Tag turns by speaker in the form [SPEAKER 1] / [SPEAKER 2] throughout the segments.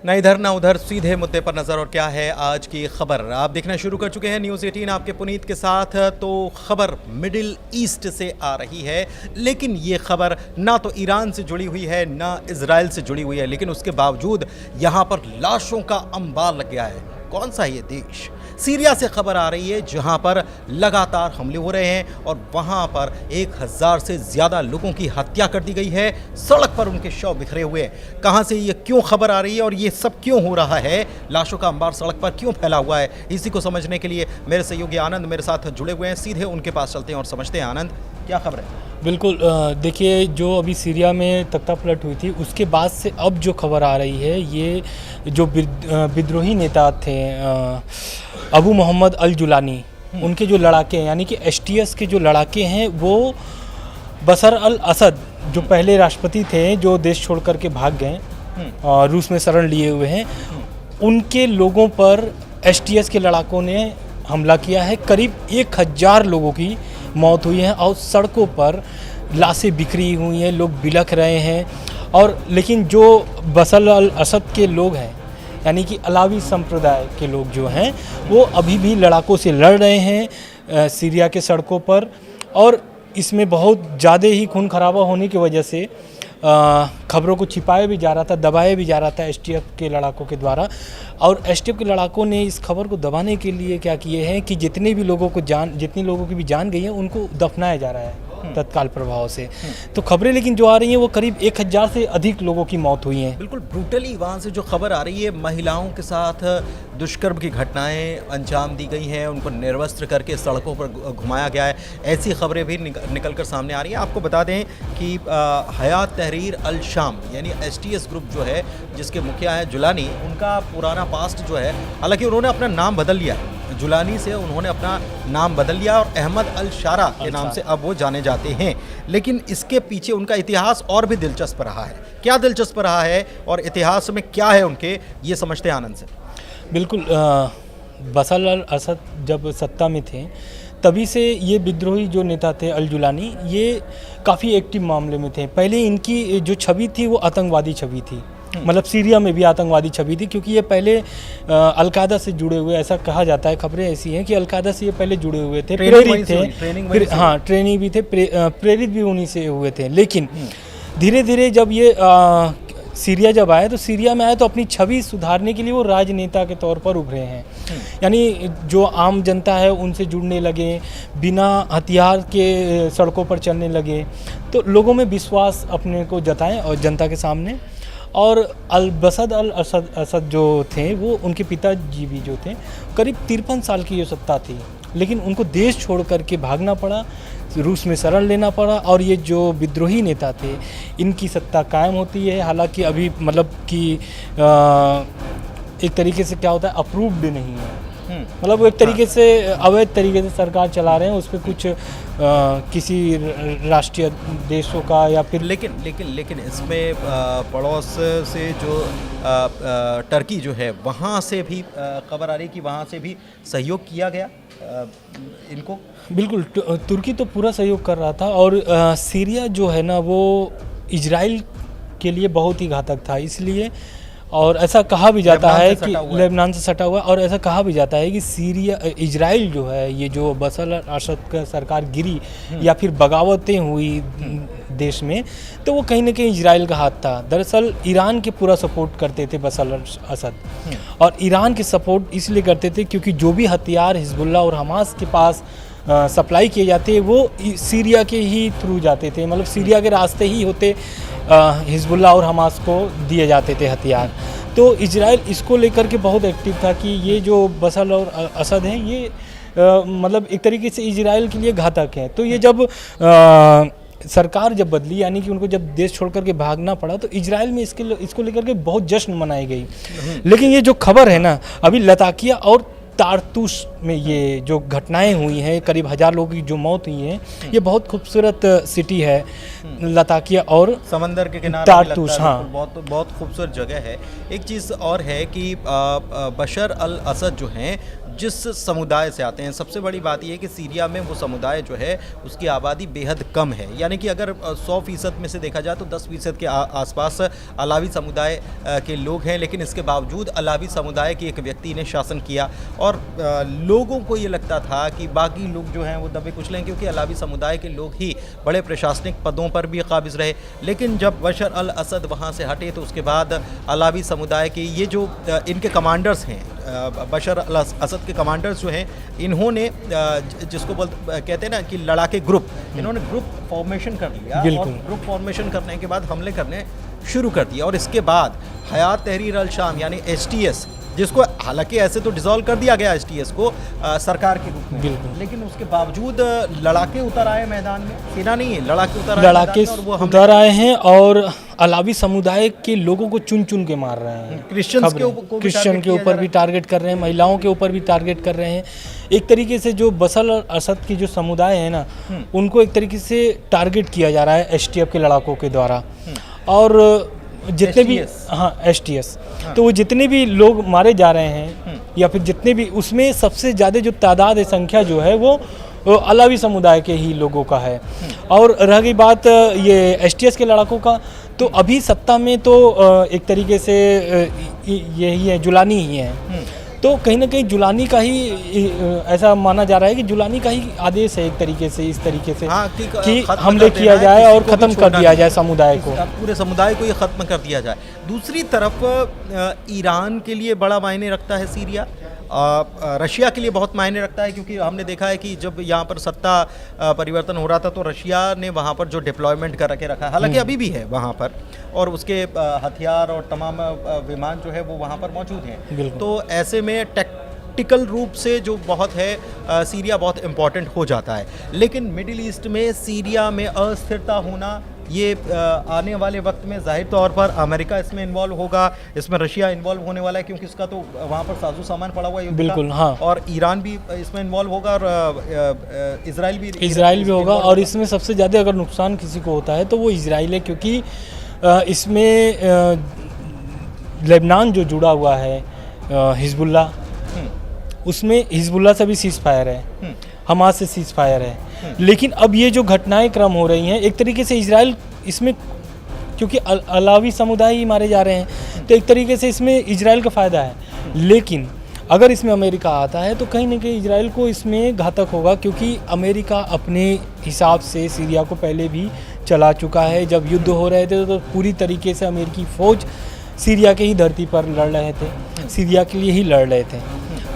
[SPEAKER 1] ना इधर ना उधर, सीधे मुद्दे पर नजर। और क्या है आज की खबर, आप देखना शुरू कर चुके हैं न्यूज़ 18 आपके पुनीत के साथ। तो खबर मिडिल ईस्ट से आ रही है, लेकिन ये खबर ना तो ईरान से जुड़ी हुई है ना इजराइल से जुड़ी हुई है, लेकिन उसके बावजूद यहाँ पर लाशों का अंबार लग गया है। कौन सा ये देश? सीरिया से खबर आ रही है, जहां पर लगातार हमले हो रहे हैं और वहां पर 1000 से ज़्यादा लोगों की हत्या कर दी गई है। सड़क पर उनके शव बिखरे हुए हैं। कहां से ये क्यों खबर आ रही है और ये सब क्यों हो रहा है, लाशों का अंबार सड़क पर क्यों फैला हुआ है, इसी को समझने के लिए मेरे सहयोगी आनंद मेरे साथ जुड़े हुए हैं। सीधे उनके पास चलते हैं और समझते हैं। आनंद, क्या खबर है?
[SPEAKER 2] बिल्कुल, देखिए, जो अभी सीरिया में तख्तापलट हुई थी उसके बाद से अब जो खबर आ रही है, ये जो विद्रोही नेता थे अबू मोहम्मद अल जुलानी, उनके जो लड़ाके हैं, यानी कि एसटीएस के जो लड़ाके हैं, वो बशर अल असद जो पहले राष्ट्रपति थे, जो देश छोड़ कर के भाग गए, रूस में शरण लिए हुए हैं, उनके लोगों पर एसटीएस के लड़ाकों ने हमला किया है। करीब 1000 लोगों की मौत हुई है और सड़कों पर लाशें बिखरी हुई हैं, लोग बिलख रहे हैं। और लेकिन जो बशर अल असद के लोग हैं, यानी कि अलावी संप्रदाय के लोग जो हैं, वो अभी भी लड़ाकों से लड़ रहे हैं सीरिया के सड़कों पर। और इसमें बहुत ज़्यादा ही खून खराबा होने की वजह से खबरों को छिपाया भी जा रहा था, दबाया भी जा रहा था एसटीएफ के लड़ाकों के द्वारा। और एसटीएफ के लड़ाकों ने इस खबर को दबाने के लिए क्या किए हैं कि जितनी लोगों की भी जान गई है, उनको दफनाया जा रहा है तत्काल प्रभाव से। तो खबरें लेकिन जो आ रही हैं, वो करीब 1000 से अधिक लोगों की मौत हुई हैं।
[SPEAKER 1] बिल्कुल ब्रूटली वहाँ से जो खबर आ रही है, महिलाओं के साथ दुष्कर्म की घटनाएं अंजाम दी गई हैं, उनको निर्वस्त्र करके सड़कों पर घुमाया गया है। ऐसी खबरें भी निकल कर सामने आ रही हैं। आपको बता दें कि हयात तहरीर अल शाम यानी एसटीएस ग्रुप जो है, जिसके मुखिया है जुलानी, उनका पुराना पास्ट जो है, हालांकि उन्होंने अपना नाम बदल लिया, जुलानी से उन्होंने अपना नाम बदल लिया और अहमद अल शारा के नाम से अब वो जाने जाते हैं। लेकिन इसके पीछे उनका इतिहास और भी दिलचस्प रहा है। क्या दिलचस्प रहा है और इतिहास में क्या है उनके, ये समझते हैं आनंद से।
[SPEAKER 2] बिल्कुल, बशर अल असद जब सत्ता में थे, तभी से ये विद्रोही जो नेता थे अल जुलानी, ये काफ़ी एक्टिव मामले में थे। पहले इनकी जो छवि थी वो आतंकवादी छवि थी, मतलब सीरिया में भी आतंकवादी छवि थी, क्योंकि ये पहले अलकायदा से जुड़े हुए, ऐसा कहा जाता है, खबरें ऐसी हैं कि अलकायदा से ये पहले जुड़े हुए थे, प्रेरित थे, हाँ ट्रेनिंग भी थे, प्रेरित भी उन्हीं से हुए थे। लेकिन धीरे धीरे जब ये सीरिया जब आए, तो सीरिया में आए तो अपनी छवि सुधारने के लिए वो राजनेता के तौर पर उभरे हैं। यानी जो आम जनता है उनसे जुड़ने लगे, बिना हथियार के सड़कों पर चलने लगे, तो लोगों में विश्वास अपने को जताएं और जनता के सामने। और बशर अल असद जो थे, वो उनके पिताजी भी जो थे, करीब 53 साल की ये सत्ता थी, लेकिन उनको देश छोड़ करके भागना पड़ा, रूस में शरण लेना पड़ा। और ये जो विद्रोही नेता थे, इनकी सत्ता कायम होती है। हालांकि अभी मतलब कि एक तरीके से क्या होता है, अप्रूव्ड नहीं है, मतलब वो एक तरीके से अवैध तरीके से सरकार चला रहे हैं, उस पर कुछ किसी राष्ट्रीय देशों का या फिर
[SPEAKER 1] लेकिन इसमें पड़ोस से जो टर्की जो है, वहाँ से भी खबर आ रही कि वहाँ से भी सहयोग किया गया इनको।
[SPEAKER 2] बिल्कुल, तुर्की तो पूरा सहयोग कर रहा था। और सीरिया जो है ना, वो इजराइल के लिए बहुत ही घातक था, इसलिए। और ऐसा कहा भी जाता है कि लेबनान से सटा हुआ, और ऐसा कहा भी जाता है कि सीरिया इजराइल जो है, ये जो बशर अल असद का सरकार गिरी या फिर बगावतें हुई देश में, तो वो कहीं ना कहीं इजराइल का हाथ था। दरअसल ईरान के पूरा सपोर्ट करते थे बशर अल असद, और ईरान के सपोर्ट इसलिए करते थे क्योंकि जो भी हथियार हिजबुल्लाह और हमास के पास सप्लाई किए जाते, वो सीरिया के ही थ्रू जाते थे, मतलब सीरिया के रास्ते ही होते हिजबुल्लाह और हमास को दिए जाते थे हथियार। तो इजराइल इसको लेकर के बहुत एक्टिव था कि ये जो बशर और असद हैं, ये मतलब एक तरीके से इजराइल के लिए घातक है। तो ये जब सरकार जब बदली, यानी कि उनको जब देश छोड़ करके भागना पड़ा, तो इजराइल में इसको लेकर के बहुत जश्न मनाई गई। लेकिन ये जो खबर है ना, अभी लताकिया और तारतूस में ये जो घटनाएं हुई हैं, करीब 1000 लोगों की जो मौत हुई है, ये बहुत खूबसूरत सिटी है लताकिया और
[SPEAKER 1] समंदर के किनारे
[SPEAKER 2] तारतूस। हाँ,
[SPEAKER 1] बहुत खूबसूरत जगह है। एक चीज़ और है कि बशर अल असद जो हैं, जिस समुदाय से आते हैं। सबसे बड़ी बात यह है कि सीरिया में वो समुदाय जो है उसकी आबादी बेहद कम है, यानी कि अगर 100% में से देखा जाए तो 10% के आसपास अलावी समुदाय के लोग हैं, लेकिन इसके बावजूद अलावी समुदाय के एक व्यक्ति ने शासन किया और लोगों को ये लगता था कि बाकी लोग जो हैं वो दबे कुचले हैं, क्योंकि अलावी समुदाय के लोग ही बड़े प्रशासनिक पदों पर भी काबिज रहे। लेकिन जब बशर अल असद वहाँ से हटे तो उसके बाद अलावी समुदाय के ये जो इनके कमांडर्स हैं, बशर अल असद के कमांडर्स जो हैं, इन्होंने जिसको कहते हैं ना कि लड़ाके ग्रुप, इन्होंने ग्रुप फॉर्मेशन कर लिया और ग्रुप फॉर्मेशन करने के बाद हमले करने शुरू कर दिया। और इसके बाद हयात तहरीर अल शाम यानी HTS, जिसको हालांकि ऐसे तो डिसॉल्व कर दिया गया HTS को सरकार के रूप में, लेकिन उसके बावजूद लड़ाके उतर आए मैदान में। सेना नहीं है, लड़ाके उतर
[SPEAKER 2] आए हैं और अलावी समुदाय के लोगों को चुन चुन के मार रहे हैं। क्रिश्चियन के ऊपर भी टारगेट कर रहे हैं, महिलाओं के ऊपर भी टारगेट कर रहे हैं। एक तरीके से जो बशर अल असद की जो समुदाय है ना, उनको एक तरीके से टारगेट किया जा रहा है STF के लड़ाकों के द्वारा। और जितने भी HTS, तो वो जितने भी लोग मारे जा रहे हैं या फिर जितने भी, उसमें सबसे ज़्यादा जो तादाद है, संख्या जो है वो अलावी समुदाय के ही लोगों का है। और रह गई बात ये HTS के लड़ाकों का, तो अभी सत्ता में तो एक तरीके से यही है, जुलानी ही है। तो कहीं ना कहीं जुलानी का ही ऐसा माना जा रहा है कि जुलानी का ही आदेश है एक तरीके से, इस तरीके से कि हमले किया जाए और ख़त्म कर दिया जाए समुदाय को,
[SPEAKER 1] पूरे समुदाय को ये ख़त्म कर दिया जाए। दूसरी तरफ ईरान के लिए बड़ा मायने रखता है सीरिया, रशिया के लिए बहुत मायने रखता है, क्योंकि हमने देखा है कि जब यहाँ पर सत्ता परिवर्तन हो रहा था तो रशिया ने वहाँ पर जो डिप्लॉयमेंट कर के रखा है, हालांकि अभी भी है वहाँ पर, और उसके हथियार और तमाम विमान जो है वो वहाँ पर मौजूद हैं। तो ऐसे में टैक्टिकल रूप से जो बहुत है सीरिया बहुत इम्पॉर्टेंट हो जाता है। लेकिन मिडिल ईस्ट में सीरिया में अस्थिरता होना, ये आने वाले वक्त में जाहिर तौर पर अमेरिका इसमें इन्वॉल्व होगा, इसमें रशिया इन्वॉल्व होने वाला है, क्योंकि इसका तो वहाँ पर साजो सामान पड़ा हुआ है,
[SPEAKER 2] बिल्कुल, हाँ।
[SPEAKER 1] और ईरान भी इसमें इन्वॉल्व होगा और
[SPEAKER 2] इजराइल भी होगा। और इसमें सबसे ज़्यादा अगर नुकसान किसी को होता है तो वो इजराइल है, क्योंकि इसमें लेबनान जो जुड़ा हुआ है हिजबुल्ला, उसमें हिजबुल्ला से भी सीज़ फायर है, हमास से सीज़ फायर है। लेकिन अब ये जो घटनाएं क्रम हो रही हैं, एक तरीके से इजराइल इसमें, क्योंकि अलावी समुदाय ही मारे जा रहे हैं, तो एक तरीके से इसमें इजराइल का फ़ायदा है। लेकिन अगर इसमें अमेरिका आता है तो कहीं ना कहीं इजराइल को इसमें घातक होगा, क्योंकि अमेरिका अपने हिसाब से सीरिया को पहले भी चला चुका है। जब युद्ध हो रहे थे तो पूरी तरीके से अमेरिकी फ़ौज सीरिया के ही धरती पर लड़ रहे थे, सीरिया के लिए ही लड़ रहे थे।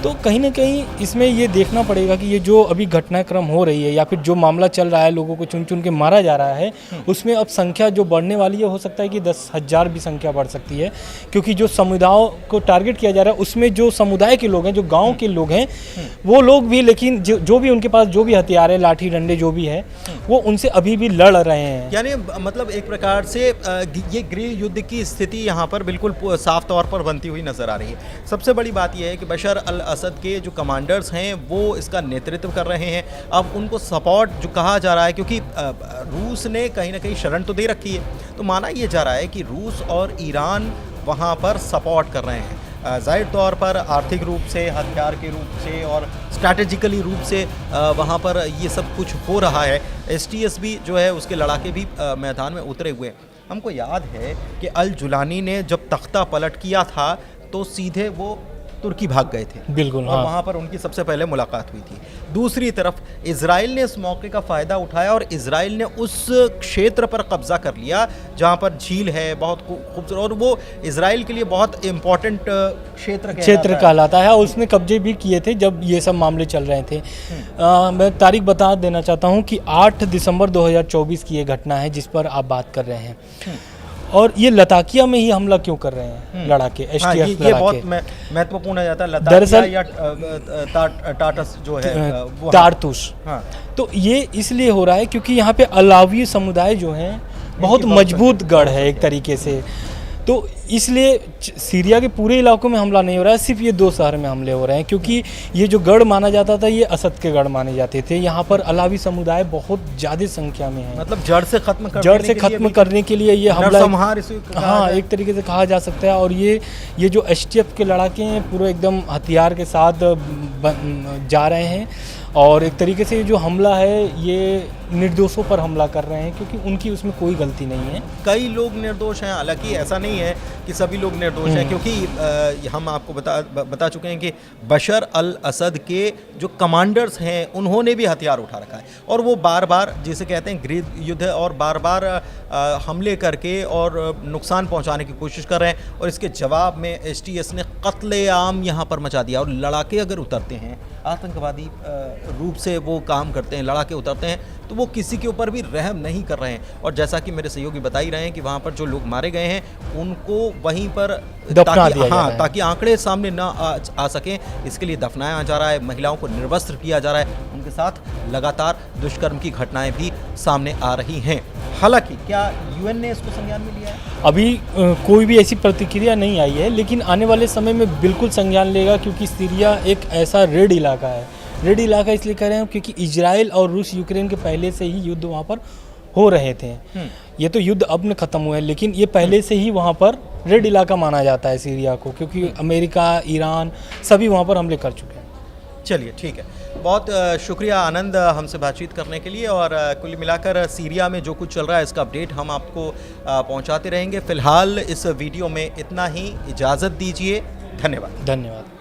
[SPEAKER 2] तो कहीं ना कहीं इसमें ये देखना पड़ेगा कि ये जो अभी घटनाक्रम हो रही है या फिर जो मामला चल रहा है, लोगों को चुन चुन के मारा जा रहा है, उसमें अब संख्या जो बढ़ने वाली है, हो सकता है कि 10,000 भी संख्या बढ़ सकती है, क्योंकि जो समुदायों को टारगेट किया जा रहा है उसमें जो समुदाय के लोग हैं, जो गाँव के लोग हैं, वो लोग भी, लेकिन जो भी उनके पास जो भी हथियार है, लाठी डंडे जो भी है, वो उनसे अभी भी लड़ रहे हैं।
[SPEAKER 1] यानी मतलब एक प्रकार से ये गृह युद्ध की स्थिति यहाँ पर बिल्कुल साफ तौर पर बनती हुई नजर आ रही है। सबसे बड़ी बात यह है कि बशर अल असद के जो कमांडर्स हैं वो इसका नेतृत्व कर रहे हैं। अब उनको सपोर्ट जो कहा जा रहा है, क्योंकि रूस ने कहीं ना कहीं शरण तो दे रखी है, तो माना यह जा रहा है कि रूस और ईरान वहाँ पर सपोर्ट कर रहे हैं, जाहिर तौर पर आर्थिक रूप से, हथियार के रूप से और स्ट्रैटेजिकली रूप से वहाँ पर ये सब कुछ हो रहा है। HTS भी जो है उसके लड़ाके भी मैदान में उतरे हुए हैं। हमको याद है कि अल जुलानी ने जब तख्ता पलट किया था तो सीधे वो तुर्की भाग गए थे,
[SPEAKER 2] बिल्कुल,
[SPEAKER 1] और
[SPEAKER 2] हाँ।
[SPEAKER 1] वहाँ पर उनकी सबसे पहले मुलाकात हुई थी। दूसरी तरफ इजराइल ने इस मौके का फ़ायदा उठाया और इजराइल ने उस क्षेत्र पर कब्जा कर लिया जहाँ पर झील है, बहुत खूबसूरत, और वो इजराइल के लिए बहुत इम्पोर्टेंट क्षेत्र
[SPEAKER 2] कहलाता है, और उसने कब्जे भी किए थे जब ये सब मामले चल रहे थे। मैं तारीख बता देना चाहता हूँ कि 8 दिसंबर 2024 की ये घटना है जिस पर आप बात कर रहे हैं। और ये लताकिया में ही हमला क्यों कर रहे हैं लड़ाके, HTS
[SPEAKER 1] ये बहुत महत्वपूर्ण है जाता है। दरअसल या टाटस जो है
[SPEAKER 2] तारतुश, हाँ। तो ये इसलिए हो रहा है क्योंकि यहाँ पे अलावी समुदाय जो हैं बहुत मजबूत गढ़ है एक तरीके से, तो इसलिए सीरिया के पूरे इलाकों में हमला नहीं हो रहा है, सिर्फ ये 2 शहर में हमले हो रहे हैं, क्योंकि ये जो गढ़ माना जाता था ये असद के गढ़ माने जाते थे। यहाँ पर अलावी समुदाय बहुत ज़्यादा संख्या में है,
[SPEAKER 1] मतलब जड़ से खत्म
[SPEAKER 2] करने के लिए ये हमला, हाँ, एक तरीके से कहा जा सकता है। और ये जो HTF के लड़ाके हैं पूरे एकदम हथियार के साथ जा रहे हैं और एक तरीके से जो हमला है ये निर्दोषों पर हमला कर रहे हैं, क्योंकि उनकी उसमें कोई गलती नहीं है।
[SPEAKER 1] कई लोग निर्दोष हैं, हालांकि ऐसा नहीं है कि सभी लोग निर्दोष हैं, क्योंकि हम आपको बता चुके हैं कि बशर अल असद के जो कमांडर्स हैं उन्होंने भी हथियार उठा रखा है और वो बार बार, जिसे कहते हैं गृह युद्ध, और बार बार हमले करके और नुकसान पहुंचाने की कोशिश कर रहे हैं। और इसके जवाब में एसटीएस ने कत्लेआम यहाँ पर मचा दिया। और लड़ाके अगर उतरते हैं, आतंकवादी रूप से वो काम करते हैं, लड़ाके उतरते हैं, तो वो किसी के ऊपर भी रहम नहीं कर रहे हैं। और जैसा कि मेरे सहयोगी बता ही रहे हैं कि वहाँ पर जो लोग मारे गए हैं उनको वहीं पर ताकि आंकड़े सामने ना आ सकें, इसके लिए दफनाया जा रहा है। महिलाओं को निर्वस्त्र किया जा रहा है, उनके साथ लगातार दुष्कर्म की घटनाएं भी सामने आ रही हैं। हालांकि क्या यूएन ने इसको संज्ञान में लिया है?
[SPEAKER 2] अभी कोई भी ऐसी प्रतिक्रिया नहीं आई है, लेकिन आने वाले समय में बिल्कुल संज्ञान लेगा, क्योंकि सीरिया एक ऐसा रेड इलाका है। रेड इलाका इसलिए कह रहे हैं क्योंकि इजराइल और रूस यूक्रेन के पहले से ही युद्ध वहाँ पर हो रहे थे। ये तो युद्ध अब न ख़त्म हुआ है, लेकिन ये पहले से ही वहाँ पर रेड इलाका माना जाता है सीरिया को, क्योंकि अमेरिका, ईरान सभी वहाँ पर हमले कर चुके हैं।
[SPEAKER 1] चलिए ठीक है, बहुत शुक्रिया आनंद हमसे बातचीत करने के लिए। और कुल मिलाकर सीरिया में जो कुछ चल रहा है इसका अपडेट हम आपको पहुंचाते रहेंगे। फ़िलहाल इस वीडियो में इतना ही, इजाज़त दीजिए। धन्यवाद।